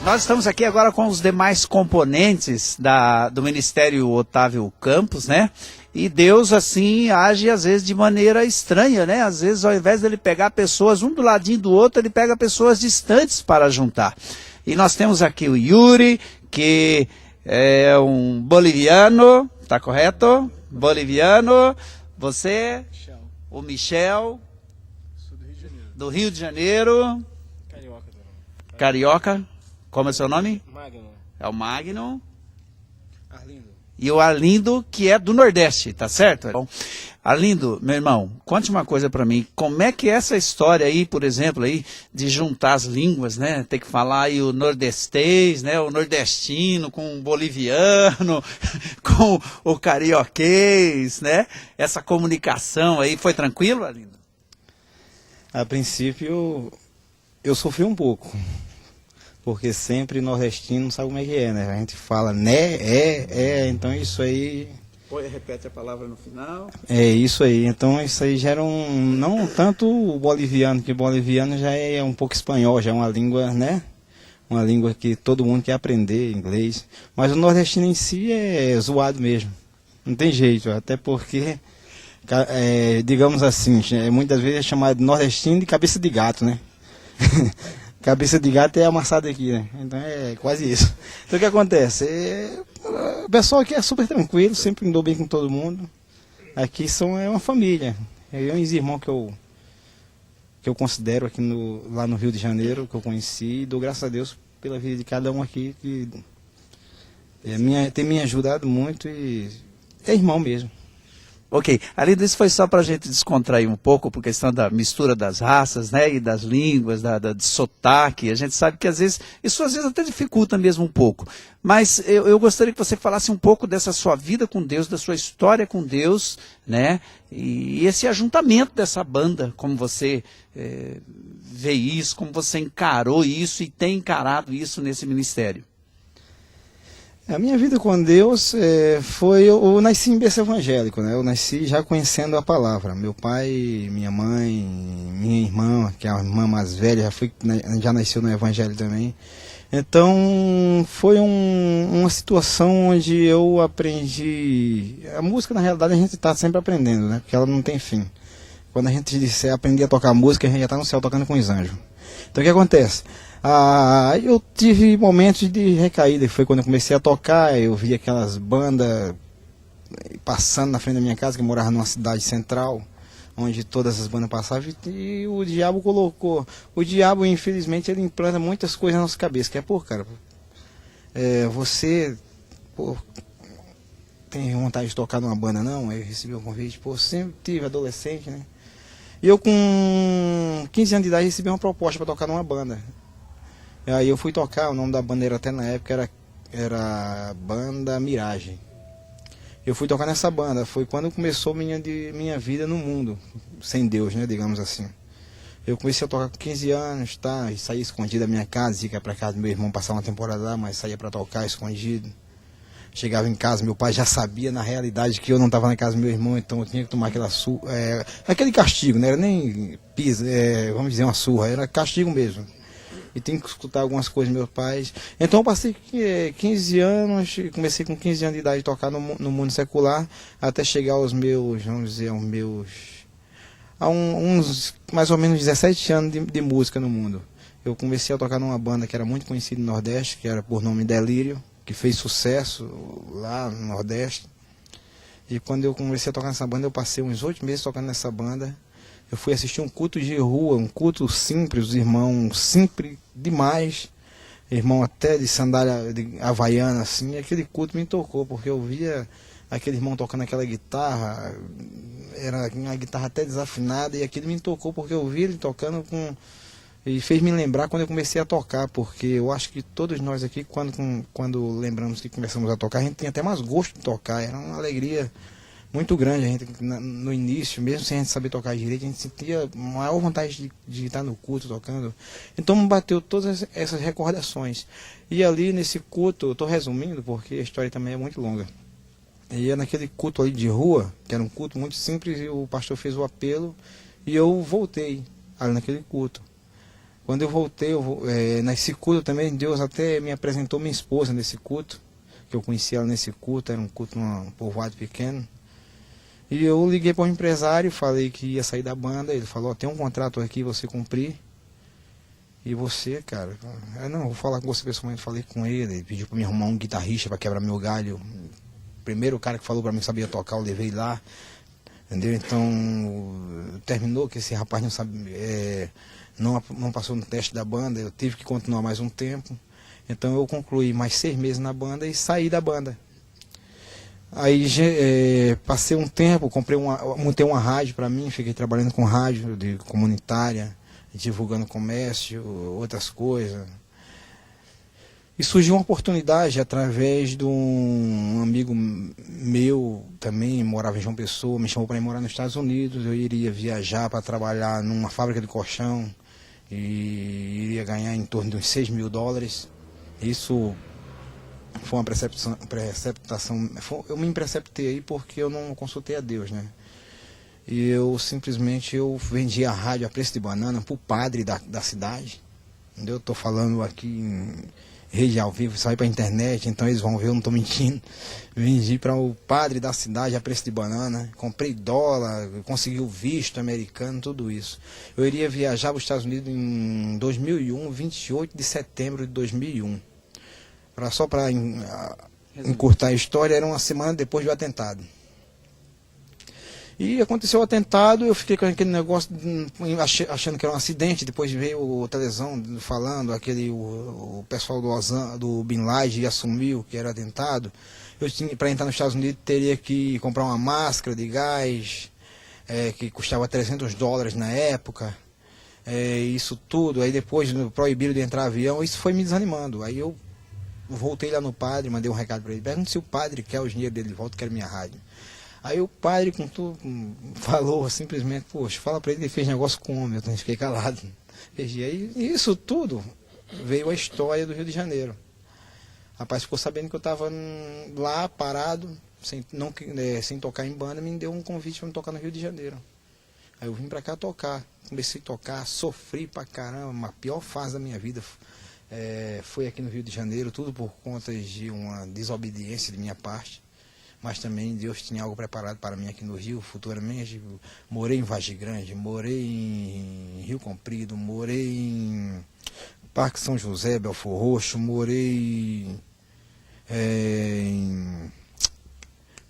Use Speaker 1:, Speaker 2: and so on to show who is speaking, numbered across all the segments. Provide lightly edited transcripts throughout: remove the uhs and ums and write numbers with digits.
Speaker 1: Nós estamos aqui agora com os demais componentes do Ministério Otávio Campos, né? E Deus, assim, age às vezes de maneira estranha, né? Às vezes, ao invés dele pegar pessoas um do ladinho do outro, ele pega pessoas distantes para juntar. E nós temos aqui o Yuri, que é um boliviano, tá correto? Boliviano. Você?
Speaker 2: Michel.
Speaker 1: O Michel.
Speaker 2: Sou do Rio de Janeiro.
Speaker 1: Do Rio de Janeiro.
Speaker 2: Carioca também.
Speaker 1: Carioca. Como é seu nome?
Speaker 2: Magno.
Speaker 1: É o Magno.
Speaker 2: Arlindo.
Speaker 1: E o Arlindo, que é do Nordeste, tá certo? Bom, Arlindo, meu irmão, conte uma coisa para mim. Como é que é essa história aí, por exemplo, aí, de juntar as línguas, né? Tem que falar aí o nordestês, né? O nordestino com o boliviano, com o carioquês, né? Essa comunicação aí, foi tranquilo, Arlindo?
Speaker 3: A princípio, eu sofri um pouco. Porque sempre nordestino não sabe como é que é, né? A gente fala né, então isso aí...
Speaker 1: Repete a palavra no final.
Speaker 3: É isso aí, então isso aí gera não tanto o boliviano, que o boliviano já é um pouco espanhol, já é uma língua, né? Uma língua que todo mundo quer aprender, inglês. Mas o nordestino em si é zoado mesmo, não tem jeito, até porque, digamos assim, muitas vezes é chamado de nordestino de cabeça de gato, né? Cabeça de gato é amassada aqui, né? Então é quase isso. Então o que acontece? O pessoal aqui é super tranquilo, sempre andou bem com todo mundo. Aqui é uma família. Eu e os irmãos que eu considero aqui lá no Rio de Janeiro, que eu conheci, e dou graças a Deus pela vida de cada um aqui, que tem me ajudado muito e é irmão mesmo.
Speaker 1: Ok, além disso foi só para a gente descontrair um pouco por questão da mistura das raças, né, e das línguas, de sotaque. A gente sabe que isso às vezes até dificulta mesmo um pouco. Mas eu gostaria que você falasse um pouco dessa sua vida com Deus, da sua história com Deus, né, e esse ajuntamento dessa banda, como você vê isso, como você encarou isso e tem encarado isso nesse ministério.
Speaker 3: A minha vida com Deus eu nasci em berço evangélico, né? Eu nasci já conhecendo a palavra. Meu pai, minha mãe, minha irmã, que é a irmã mais velha, já nasceu no evangelho também. Então foi uma situação onde eu aprendi. A música, na realidade, a gente está sempre aprendendo, né? Porque ela não tem fim. Quando a gente disser aprender a tocar música, a gente já está no céu tocando com os anjos. Então o que acontece? Eu tive momentos de recaída, foi quando eu comecei a tocar, eu vi aquelas bandas passando na frente da minha casa, que eu morava numa cidade central, onde todas as bandas passavam, e o diabo infelizmente, ele implanta muitas coisas na nossa cabeça, que cara, você, tem vontade de tocar numa banda não? Aí eu recebi um convite, sempre tive adolescente, né? E eu com 15 anos de idade recebi uma proposta para tocar numa banda. E aí eu fui tocar, o nome da banda até na época era Banda Miragem. Eu fui tocar nessa banda, foi quando começou minha vida no mundo, sem Deus, né, digamos assim. Eu comecei a tocar com 15 anos, tá, e saía escondido da minha casa, ia para casa do meu irmão passar uma temporada lá, mas saía para tocar escondido. Chegava em casa, meu pai já sabia na realidade que eu não estava na casa do meu irmão, então eu tinha que tomar aquele castigo, não era nem vamos dizer uma surra, era castigo mesmo. E tinha que escutar algumas coisas dos meus pais. Então eu passei 15 anos, comecei com 15 anos de idade a tocar no mundo secular, até chegar aos meus, uns mais ou menos 17 anos de música no mundo. Eu comecei a tocar numa banda que era muito conhecida no Nordeste, que era por nome Delírio, que fez sucesso lá no Nordeste. E quando eu comecei a tocar nessa banda, eu passei uns 8 meses tocando nessa banda. Eu fui assistir um culto de rua, um culto simples, os irmãos simples demais, irmão até de sandália de havaiana, assim, e aquele culto me tocou, porque eu via aquele irmão tocando aquela guitarra, era uma guitarra até desafinada, e aquilo me tocou, porque eu vi ele tocando e fez me lembrar quando eu comecei a tocar, porque eu acho que todos nós aqui, quando lembramos que começamos a tocar, a gente tem até mais gosto de tocar, era uma alegria muito grande. A gente, no início, mesmo sem a gente saber tocar direito, a gente sentia maior vontade de estar no culto tocando. Então me bateu todas essas recordações. E ali nesse culto, eu estou resumindo porque a história também é muito longa. E é naquele culto ali de rua, que era um culto muito simples, e o pastor fez o apelo, e eu voltei ali naquele culto. Quando eu voltei, nesse culto também, Deus até me apresentou minha esposa nesse culto, que eu conheci ela nesse culto, era um culto num povoado pequeno. E eu liguei para o empresário, falei que ia sair da banda, ele falou, ó, tem um contrato aqui, você cumprir. E você, cara, não, vou falar com você pessoalmente, falei com ele pediu para me arrumar um guitarrista para quebrar meu galho. Primeiro cara que falou para mim que sabia tocar, eu levei lá, entendeu? Então, terminou que esse rapaz não sabe, não passou no teste da banda, eu tive que continuar mais um tempo. Então eu concluí mais 6 meses na banda e saí da banda. Aí passei um tempo, montei uma rádio para mim, fiquei trabalhando com rádio de comunitária, divulgando comércio, outras coisas. E surgiu uma oportunidade através de um amigo meu, também morava em João Pessoa, me chamou para ir morar nos Estados Unidos. Eu iria viajar para trabalhar numa fábrica de colchão e iria ganhar em torno de uns $6.000. Isso foi uma preceptação, eu me preceptei aí porque eu não consultei a Deus, né? E eu simplesmente vendi a rádio a preço de banana para o padre da cidade. Eu estou falando aqui em rede ao vivo, sai para a internet, então eles vão ver, eu não estou mentindo. Vendi para o padre da cidade a preço de banana, comprei dólar, consegui o visto americano, tudo isso. Eu iria viajar para os Estados Unidos em 2001, 28 de setembro de 2001. Só para encurtar a história, era uma semana depois do atentado. E aconteceu o atentado, eu fiquei com aquele negócio, achando que era um acidente. Depois veio a televisão falando, o pessoal do Bin Laden assumiu que era atentado. Para entrar nos Estados Unidos, teria que comprar uma máscara de gás, que custava $300 na época. Isso tudo, aí depois proibiram de entrar avião, isso foi me desanimando. Aí eu voltei lá no padre, mandei um recado para ele, pergunto se o padre quer o dinheiro dele de volta, quer minha rádio. Aí o padre com tudo falou simplesmente, poxa, fala para ele que ele fez negócio com homem, eu fiquei calado. E aí isso tudo veio a história do Rio de Janeiro. O rapaz ficou sabendo que eu estava lá parado, sem tocar em banda, me deu um convite para me tocar no Rio de Janeiro. Aí eu vim para cá tocar, comecei a tocar, sofri pra caramba, a pior fase da minha vida foi aqui no Rio de Janeiro, tudo por conta de uma desobediência de minha parte. Mas também Deus tinha algo preparado para mim aqui no Rio, futuramente. Morei em Vargem Grande, morei em Rio Comprido, morei em Parque São José, Belfor Roxo, morei em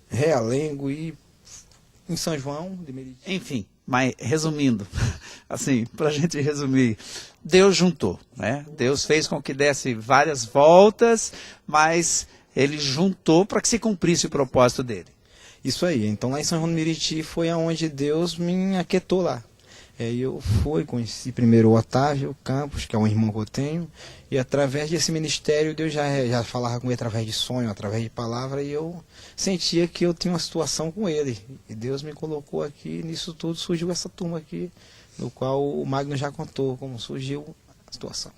Speaker 3: Realengo e em São João de Meriti.
Speaker 1: Enfim, mas resumindo, assim, para a gente resumir, Deus juntou, né? Deus fez com que desse várias voltas, mas ele juntou para que se cumprisse o propósito dele.
Speaker 3: Isso aí. Então lá em São João do Meriti foi aonde Deus me aquietou lá. Eu conheci primeiro o Otávio Campos, que é um irmão que eu tenho, e através desse ministério Deus já falava com ele através de sonho, através de palavra, e eu sentia que eu tinha uma situação com ele. E Deus me colocou aqui, nisso tudo surgiu essa turma aqui, no qual o Magno já contou como surgiu a situação.